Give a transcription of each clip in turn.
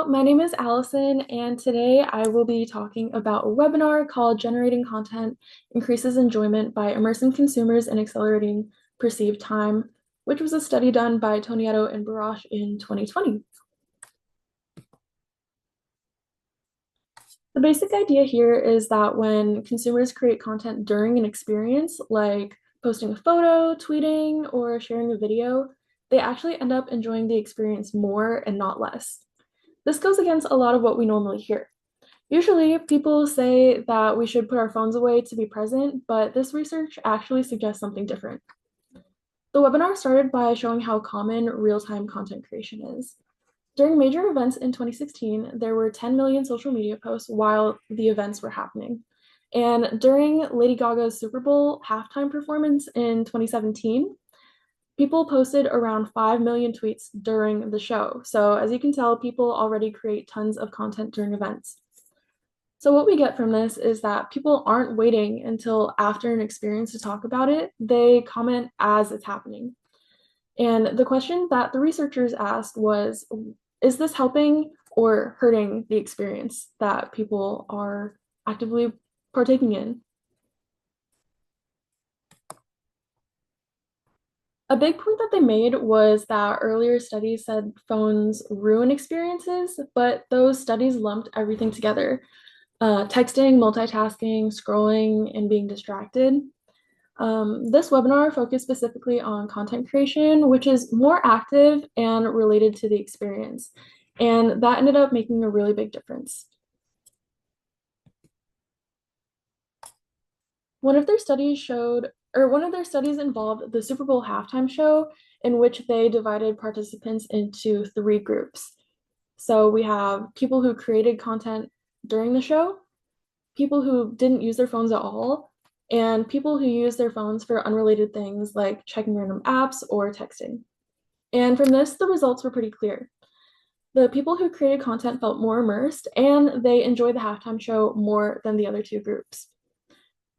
my name is Allison, and today I will be talking about a webinar called Generating Content Increases Enjoyment by Immersing Consumers and Accelerating Perceived Time, which was a study done by Tonietto and Barash in 2020. The basic idea here is that when consumers create content during an experience, like posting a photo, tweeting, or sharing a video, they actually end up enjoying the experience more and not less. This goes against a lot of what we normally hear. Usually, people say that we should put our phones away to be present, but this research actually suggests something different. The webinar started by showing how common real-time content creation is. During major events in 2016, there were 10 million social media posts while the events were happening. And during Lady Gaga's Super Bowl halftime performance in 2017, people posted around 5 million tweets during the show. So as you can tell, people already create tons of content during events. So what we get from this is that people aren't waiting until after an experience to talk about it. They comment as it's happening. And the question that the researchers asked was, is this helping or hurting the experience that people are actively partaking in? A big point that they made was that earlier studies said phones ruin experiences, but those studies lumped everything together. Texting, multitasking, scrolling, and being distracted. This webinar focused specifically on content creation, which is more active and related to the experience. And that ended up making a really big difference. One of their studies involved the Super Bowl halftime show, in which they divided participants into three groups. So we have people who created content during the show, people who didn't use their phones at all, and people who use their phones for unrelated things like checking random apps or texting. And from this, the results were pretty clear. The people who created content felt more immersed, and they enjoyed the halftime show more than the other two groups.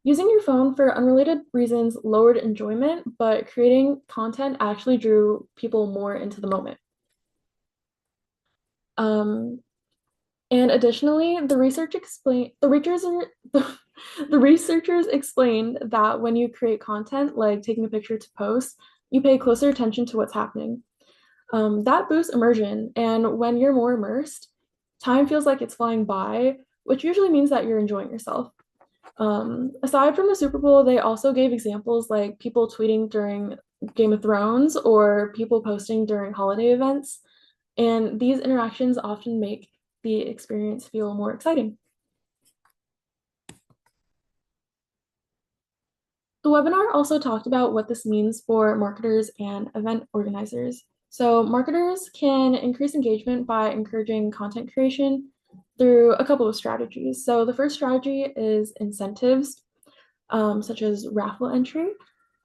Using your phone for unrelated reasons lowered enjoyment, but creating content actually drew people more into the moment. And additionally, the researchers explained that when you create content, like taking a picture to post, you pay closer attention to what's happening. That boosts immersion, and when you're more immersed, time feels like it's flying by, which usually means that you're enjoying yourself. Aside from the Super Bowl, they also gave examples like people tweeting during Game of Thrones or people posting during holiday events. And these interactions often make the experience feel more exciting. The webinar also talked about what this means for marketers and event organizers. So marketers can increase engagement by encouraging content creation through a couple of strategies. So the first strategy is incentives, such as raffle entry.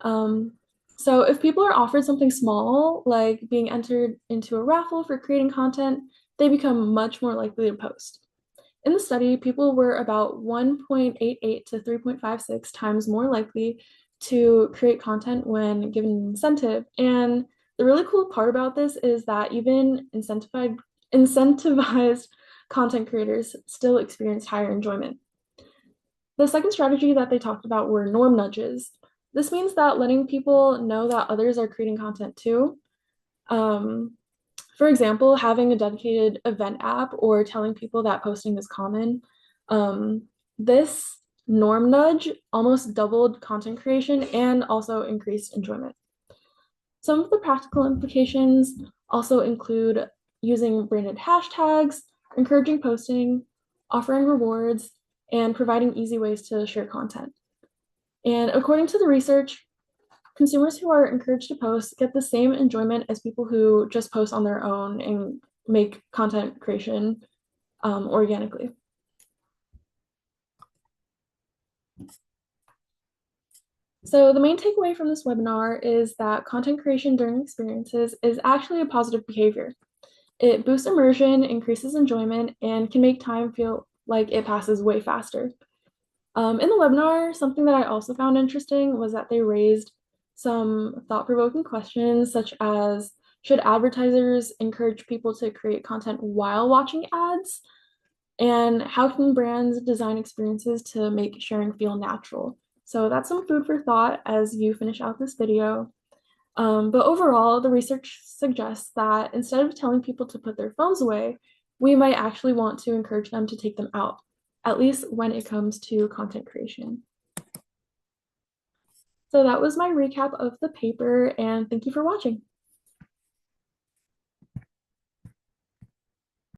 So if people are offered something small, like being entered into a raffle for creating content, they become much more likely to post. In the study, people were about 1.88 to 3.56 times more likely to create content when given an incentive. And the really cool part about this is that even incentivized content creators still experienced higher enjoyment. The second strategy that they talked about were norm nudges. This means that letting people know that others are creating content too. For example, having a dedicated event app or telling people that posting is common. This norm nudge almost doubled content creation and also increased enjoyment. Some of the practical implications also include using branded hashtags, encouraging posting, offering rewards, and providing easy ways to share content. And according to the research, consumers who are encouraged to post get the same enjoyment as people who just post on their own and make content creation organically. So the main takeaway from this webinar is that content creation during experiences is actually a positive behavior. It boosts immersion, increases enjoyment, and can make time feel like it passes way faster. In the webinar, something that I also found interesting was that they raised some thought-provoking questions, such as, Should advertisers encourage people to create content while watching ads? And how can brands design experiences to make sharing feel natural? So that's some food for thought as you finish out this video. But overall, the research suggests that instead of telling people to put their phones away, we might actually want to encourage them to take them out, at least when it comes to content creation. So that was my recap of the paper, and thank you for watching.